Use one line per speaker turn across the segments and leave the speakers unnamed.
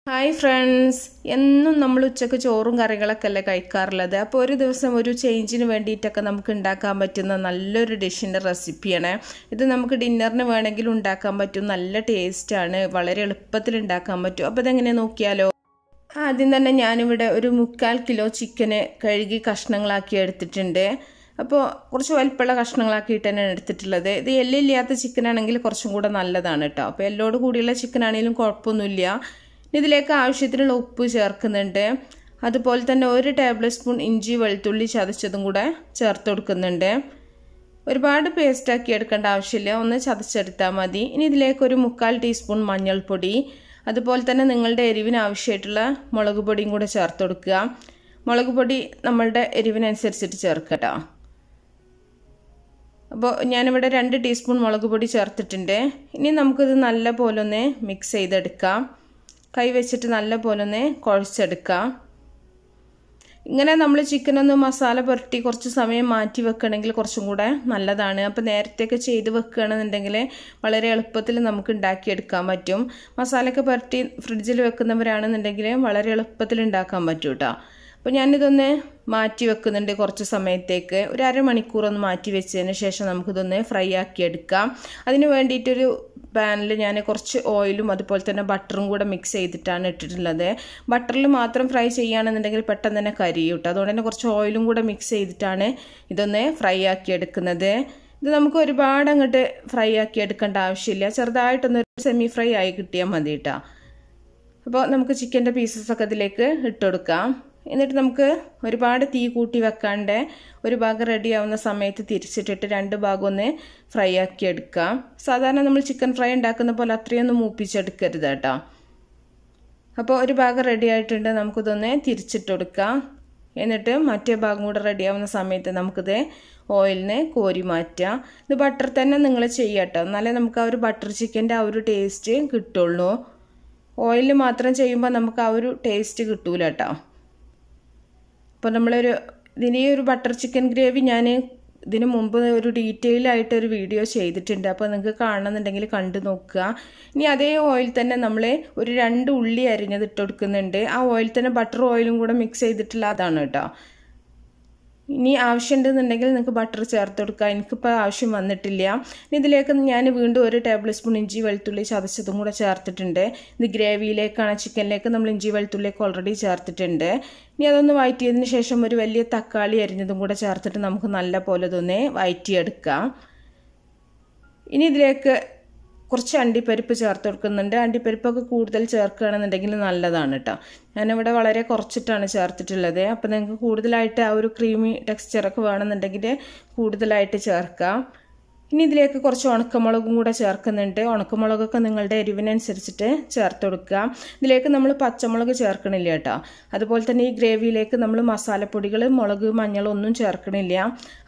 Hi friends, എന്നും നമ്മൾ ഉച്ചക്ക് ചോറും കറികളൊക്കെ അല്ലേ കഴിക്കാറുള്ളത്. അപ്പോൾ ഒരു ദിവസം ഒരു ചേഞ്ചിന് വേണ്ടിയിട്ടൊക്കെ നമുക്ക് ഉണ്ടാക്കാൻ പറ്റുന്ന നല്ലൊരു ഡിഷിൻ്റെ റെസിപ്പിയാണ് ഇത്. നമുക്ക് ഡിന്നറിന് വേണമെങ്കിലും ഉണ്ടാക്കാൻ പറ്റും. നല്ല ടേസ്റ്റാണ്, വളരെ എളുപ്പത്തിൽ ഉണ്ടാക്കാൻ പറ്റും. അപ്പോൾ ഇതെങ്ങനെ നോക്കിയാലോ. ആദ്യം തന്നെ ഞാനിവിടെ ഒരു 3/4 കിലോ ചിക്കന് കഴുകി കഷ്ണങ്ങളാക്കി എടുത്തിട്ടുണ്ട്. അപ്പോൾ കുറച്ച് വലിപ്പമുള്ള കഷ്ണങ്ങളാക്കിയിട്ട് തന്നെയാണ് എടുത്തിട്ടുള്ളത്. ഇത് എല്ലില്ലാത്ത ചിക്കനാണെങ്കിൽ കുറച്ചും കൂടെ നല്ലതാണ് കേട്ടോ. അപ്പോൾ എല്ലോട് കൂടിയുള്ള ചിക്കനാണെങ്കിലും കുഴപ്പമൊന്നുമില്ല. ഇതിലേക്ക് ആവശ്യത്തിനുള്ള ഉപ്പ് ചേർക്കുന്നുണ്ട്. അതുപോലെ തന്നെ 1 ടേബിൾ സ്പൂൺ ഇഞ്ചി വെളുത്തുള്ളി ചതച്ചതും കൂടെ ചേർത്ത് കൊടുക്കുന്നുണ്ട്. ഒരുപാട് പേസ്റ്റാക്കി എടുക്കേണ്ട ആവശ്യമില്ല, ഒന്ന് ചതച്ചെടുത്താൽ മതി. ഇനി ഇതിലേക്ക് ഒരു 3/4 ടീസ്പൂൺ മഞ്ഞൾപ്പൊടി, അതുപോലെ തന്നെ നിങ്ങളുടെ എരിവിന് ആവശ്യമായിട്ടുള്ള മുളക് പൊടിയും കൂടെ ചേർത്ത് കൊടുക്കുക. മുളക് പൊടി നമ്മളുടെ എരിവിനനുസരിച്ചിട്ട് ചേർക്കട്ടോ. അപ്പോൾ ഞാനിവിടെ 2 ടീസ്പൂൺ മുളക് പൊടി ചേർത്തിട്ടുണ്ട്. ഇനി നമുക്കിത് നല്ല പോലെ ഒന്ന് മിക്സ് ചെയ്തെടുക്കാം. കൈ വെച്ചിട്ട് നല്ല പോലെ ഒന്ന് കുഴച്ചെടുക്കാം. ഇങ്ങനെ നമ്മൾ ചിക്കനൊന്ന് മസാല പുരട്ടി കുറച്ച് സമയം മാറ്റി വെക്കണമെങ്കിൽ കുറച്ചും കൂടെ നല്ലതാണ്. അപ്പോൾ നേരത്തെയൊക്കെ ചെയ്ത് വെക്കുകയാണെന്നുണ്ടെങ്കിൽ വളരെ എളുപ്പത്തിൽ നമുക്ക് ഉണ്ടാക്കിയെടുക്കാൻ പറ്റും. മസാലയൊക്കെ പുരട്ടി ഫ്രിഡ്ജിൽ വെക്കുന്നവരാണെന്നുണ്ടെങ്കിൽ വളരെ എളുപ്പത്തിൽ ഉണ്ടാക്കാൻ പറ്റും കേട്ടോ. അപ്പോൾ ഞാനിതൊന്ന് മാറ്റി വെക്കുന്നുണ്ട് കുറച്ച് സമയത്തേക്ക്. ഒരു അരമണിക്കൂറൊന്ന് മാറ്റി വെച്ചതിന് ശേഷം നമുക്കിതൊന്ന് ഫ്രൈ ആക്കി എടുക്കാം. അതിന് വേണ്ടിയിട്ടൊരു പാനിൽ ഞാൻ കുറച്ച് ഓയിലും അതുപോലെ തന്നെ ബട്ടറും കൂടെ മിക്സ് ചെയ്തിട്ടാണ് ഇട്ടിട്ടുള്ളത്. ബട്ടറിൽ മാത്രം ഫ്രൈ ചെയ്യുകയാണെന്നുണ്ടെങ്കിൽ പെട്ടെന്ന് തന്നെ കരിയും കേട്ടോ. അതുകൊണ്ട് തന്നെ കുറച്ച് ഓയിലും കൂടെ മിക്സ് ചെയ്തിട്ടാണ് ഇതൊന്ന് ഫ്രൈ ആക്കി എടുക്കുന്നത്. ഇത് നമുക്ക് ഒരുപാട് അങ്ങോട്ട് ഫ്രൈ ആക്കി എടുക്കേണ്ട ആവശ്യമില്ല, ചെറുതായിട്ടൊന്ന് സെമി ഫ്രൈ ആയി കിട്ടിയാൽ മതി കേട്ടോ. അപ്പോൾ നമുക്ക് ചിക്കൻ്റെ പീസസൊക്കെ ഇതിലേക്ക് ഇട്ടുകൊടുക്കാം. എന്നിട്ട് നമുക്ക് ഒരുപാട് തീ കൂട്ടി വെക്കാണ്ട് ഒരു ഭാഗം റെഡി ആവുന്ന സമയത്ത് തിരിച്ചിട്ടിട്ട് 2 ഭാഗം ഒന്ന് ഫ്രൈ ആക്കി എടുക്കാം. സാധാരണ നമ്മൾ ചിക്കൻ ഫ്രൈ ഉണ്ടാക്കുന്ന പോലെ അത്രയൊന്നും മൂപ്പിച്ചെടുക്കരുത് കേട്ടോ. അപ്പോൾ ഒരു ഭാഗം റെഡി ആയിട്ടുണ്ട്, നമുക്കിതൊന്ന് തിരിച്ചിട്ട് കൊടുക്കാം. എന്നിട്ട് മറ്റേ ഭാഗം കൂടെ റെഡി ആവുന്ന സമയത്ത് നമുക്കിത് ഓയിലിന് കോരി മാറ്റാം. ഇത് ബട്ടർ തന്നെ നിങ്ങൾ ചെയ്യാട്ടോ, എന്നാലേ നമുക്ക് ആ ഒരു ബട്ടർ ചിക്കൻ്റെ ആ ഒരു ടേസ്റ്റ് കിട്ടുള്ളൂ. ഓയിലിൽ മാത്രം ചെയ്യുമ്പോൾ നമുക്ക് ആ ഒരു ടേസ്റ്റ് കിട്ടൂല കേട്ടോ. അപ്പോൾ ഇതിന് ഒരു ബട്ടർ ചിക്കൻ ഗ്രേവി ഞാൻ ഇതിന് മുമ്പ് ഒരു ഡീറ്റെയിൽ ആയിട്ടൊരു വീഡിയോ ചെയ്തിട്ടുണ്ട്. അപ്പോൾ നിങ്ങൾക്ക് കാണണമെന്നുണ്ടെങ്കിൽ കണ്ടു നോക്കുക. ഇനി അതേ ഓയിൽ തന്നെ നമ്മൾ ഒരു 2 ഉള്ളി അരിഞ്ഞത് ഇട്ട് കൊടുക്കുന്നുണ്ട്. ആ ഓയിൽ തന്നെ ബട്ടർ ഓയിലും കൂടെ മിക്സ് ചെയ്തിട്ടുള്ള അതാണ് കേട്ടോ. ഇനി ആവശ്യമുണ്ടെന്നുണ്ടെങ്കിൽ നിങ്ങൾക്ക് ബട്ടർ ചേർത്ത് കൊടുക്കുക. എനിക്കിപ്പോൾ ആവശ്യം വന്നിട്ടില്ല. ഇനി ഇതിലേക്ക് ഞാൻ വീണ്ടും 1 ടേബിൾ സ്പൂൺ ഇഞ്ചി വെളുത്തുള്ളി ചതച്ചതും കൂടെ ചേർത്തിട്ടുണ്ട്. ഇത് ഗ്രേവിയിലേക്കാണ്, ചിക്കനിലേക്ക് നമ്മൾ ഇഞ്ചി വെളുത്തുള്ളിയൊക്കെ ഓൾറെഡി ചേർത്തിട്ടുണ്ട്. ഇനി അതൊന്ന് വഴറ്റിയതിന് ശേഷം ഒരു വലിയ തക്കാളി അരിഞ്ഞതും കൂടെ ചേർത്തിട്ട് നമുക്ക് നല്ല പോലെ ഇതൊന്ന് വഴറ്റിയെടുക്കാം. ഇനി ഇതിലേക്ക് കുറച്ച് അണ്ടിപ്പരിപ്പ് ചേർത്ത് കൊടുക്കുന്നുണ്ട്. അണ്ടിപ്പരിപ്പൊക്കെ കൂടുതൽ ചേർക്കുകയാണെന്നുണ്ടെങ്കിൽ നല്ലതാണ് കേട്ടോ. ഞാനിവിടെ വളരെ കുറച്ചിട്ടാണ് ചേർത്തിട്ടുള്ളത്. അപ്പോൾ നിങ്ങൾക്ക് കൂടുതലായിട്ട് ആ ഒരു ക്രീമി ടെക്സ്ചറൊക്കെ വേണമെന്നുണ്ടെങ്കിൽ കൂടുതലായിട്ട് ചേർക്കാം. ഇനി ഇതിലേക്ക് കുറച്ച് ഉണക്കമുളകും കൂടെ ചേർക്കുന്നുണ്ട്. ഉണക്കമുളകൊക്കെ നിങ്ങളുടെ എരിവിനനുസരിച്ചിട്ട് ചേർത്ത് കൊടുക്കുക. ഇതിലേക്ക് നമ്മൾ പച്ചമുളക് ചേർക്കണില്ല കേട്ടോ. അതുപോലെ തന്നെ ഈ ഗ്രേവിയിലേക്ക് നമ്മൾ മസാലപ്പൊടികൾ, മുളക്, മഞ്ഞളൊന്നും ചേർക്കണില്ല.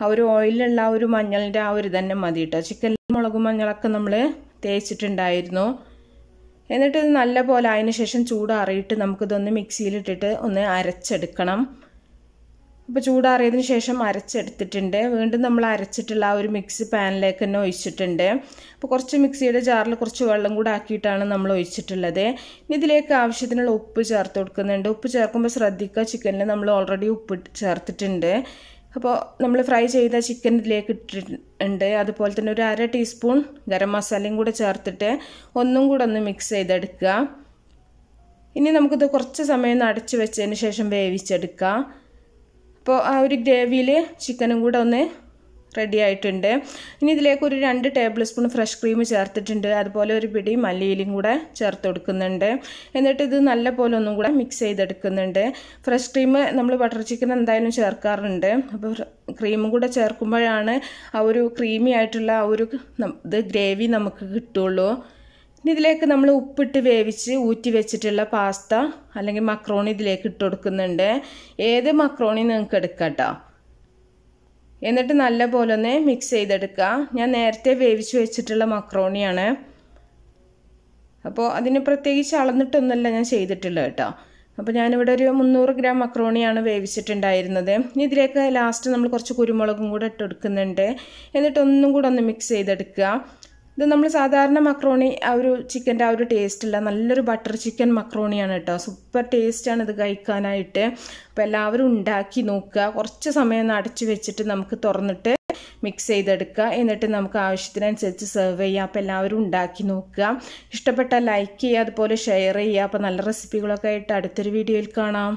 ആ ഒരു ഓയിലുള്ള ആ ഒരു മഞ്ഞളിൻ്റെ ആ ഒരു തന്നെ മതി കേട്ടോ. ചിക്കനിൽ മുളകും മഞ്ഞളൊക്കെ നമ്മൾ തേച്ചിട്ടുണ്ടായിരുന്നു. എന്നിട്ട് ഇത് നല്ല പോലെ അതിന് ശേഷം ചൂടാറിയിട്ട് നമുക്കിതൊന്ന് മിക്സിയിലിട്ടിട്ട് ഒന്ന് അരച്ചെടുക്കണം. അപ്പോൾ ചൂടാറിയതിന് ശേഷം അരച്ചെടുത്തിട്ടുണ്ട്. വീണ്ടും നമ്മൾ അരച്ചിട്ടുള്ള ആ ഒരു മിക്സ് പാനിലേക്ക് തന്നെ ഒഴിച്ചിട്ടുണ്ട്. അപ്പോൾ കുറച്ച് മിക്സിയുടെ ജാറിൽ കുറച്ച് വെള്ളം കൂടെ ആക്കിയിട്ടാണ് നമ്മൾ ഒഴിച്ചിട്ടുള്ളത്. ഇനി ഇതിലേക്ക് ആവശ്യത്തിനുള്ള ഉപ്പ് ചേർത്ത് കൊടുക്കുന്നുണ്ട്. ഉപ്പ് ചേർക്കുമ്പോൾ ശ്രദ്ധിക്കുക, ചിക്കനിൽ നമ്മൾ ഓൾറെഡി ഉപ്പ് ചേർത്തിട്ടുണ്ട്. അപ്പോൾ നമ്മൾ ഫ്രൈ ചെയ്ത ചിക്കൻ ഇതിലേക്ക് ഇട്ടിട്ടുണ്ട്. അതുപോലെ തന്നെ ഒരു 1/2 ടീസ്പൂൺ ഗരം മസാലയും കൂടെ ചേർത്തിട്ട് ഒന്നും കൂടെ ഒന്ന് മിക്സ് ചെയ്തെടുക്കുക. ഇനി നമുക്കിത് കുറച്ച് സമയം അടച്ച് വെച്ചതിന് ശേഷം വേവിച്ചെടുക്കാം. അപ്പോൾ ആ ഒരു ഗ്രേവിയിൽ ചിക്കനും കൂടെ ഒന്ന് റെഡി ആയിട്ടുണ്ട്. ഇനി ഇതിലേക്ക് ഒരു 2 ടേബിൾ സ്പൂൺ ഫ്രഷ് ക്രീം ചേർത്തിട്ടുണ്ട്. അതുപോലെ ഒരു പിടി മല്ലിയിലും കൂടെ ചേർത്ത് കൊടുക്കുന്നുണ്ട്. എന്നിട്ട് ഇത് നല്ല പോലെ ഒന്നും കൂടെ മിക്സ് ചെയ്തെടുക്കുന്നുണ്ട്. ഫ്രഷ് ക്രീം നമ്മൾ ബട്ടർ ചിക്കൻ എന്തായാലും ചേർക്കാറുണ്ട്. അപ്പോൾ ക്രീമും കൂടെ ചേർക്കുമ്പോഴാണ് ആ ഒരു ക്രീമി ആയിട്ടുള്ള ആ ഒരു ഗ്രേവി നമുക്ക് കിട്ടുള്ളൂ. ഇനി ഇതിലേക്ക് നമ്മൾ ഉപ്പിട്ട് വേവിച്ച് ഊറ്റി വെച്ചിട്ടുള്ള പാസ്ത അല്ലെങ്കിൽ മക്രോണി ഇതിലേക്ക് ഇട്ട് കൊടുക്കുന്നുണ്ട്. ഏത് മക്രോണി നിങ്ങൾക്ക് എടുക്കാം കേട്ടോ. എന്നിട്ട് നല്ല പോലെ ഒന്ന് മിക്സ് ചെയ്തെടുക്കുക. ഞാൻ നേരത്തെ വേവിച്ച് വെച്ചിട്ടുള്ള മക്രോണിയാണ്. അപ്പോൾ അതിന് പ്രത്യേകിച്ച് അളന്നിട്ടൊന്നുമല്ല ഞാൻ ചെയ്തിട്ടുള്ളത് കേട്ടോ. അപ്പോൾ ഞാനിവിടെ ഒരു 300 ഗ്രാം മക്രോണിയാണ് വേവിച്ചിട്ടുണ്ടായിരുന്നത്. ഇനി ഇതിലേക്ക് ലാസ്റ്റ് നമ്മൾ കുറച്ച് കുരുമുളകും കൂടെ ഇട്ട് കൊടുക്കുന്നുണ്ട്. എന്നിട്ട് ഒന്നും കൂടെ ഒന്ന് മിക്സ് ചെയ്തെടുക്കുക. ഇത് നമ്മൾ സാധാരണ മക്രോണി ആ ഒരു ചിക്കൻ്റെ ആ ഒരു ടേസ്റ്റില്ല, നല്ലൊരു ബട്ടർ ചിക്കൻ മക്രോണിയാണ് കേട്ടോ. സൂപ്പർ ടേസ്റ്റാണ് ഇത് കഴിക്കാനായിട്ട്. അപ്പോൾ എല്ലാവരും ഉണ്ടാക്കി നോക്കുക. കുറച്ച് സമയം ഒന്ന് അടച്ചു വെച്ചിട്ട് നമുക്ക് തുറന്നിട്ട് മിക്സ് ചെയ്തെടുക്കുക. എന്നിട്ട് നമുക്ക് ആവശ്യത്തിനനുസരിച്ച് സെർവ് ചെയ്യുക. അപ്പോൾ എല്ലാവരും ഉണ്ടാക്കി നോക്കുക. ഇഷ്ടപ്പെട്ടാൽ ലൈക്ക് ചെയ്യുക, അതുപോലെ ഷെയർ ചെയ്യുക. അപ്പോൾ നല്ല റെസിപ്പികളൊക്കെ ആയിട്ട് അടുത്തൊരു വീഡിയോയിൽ കാണാം.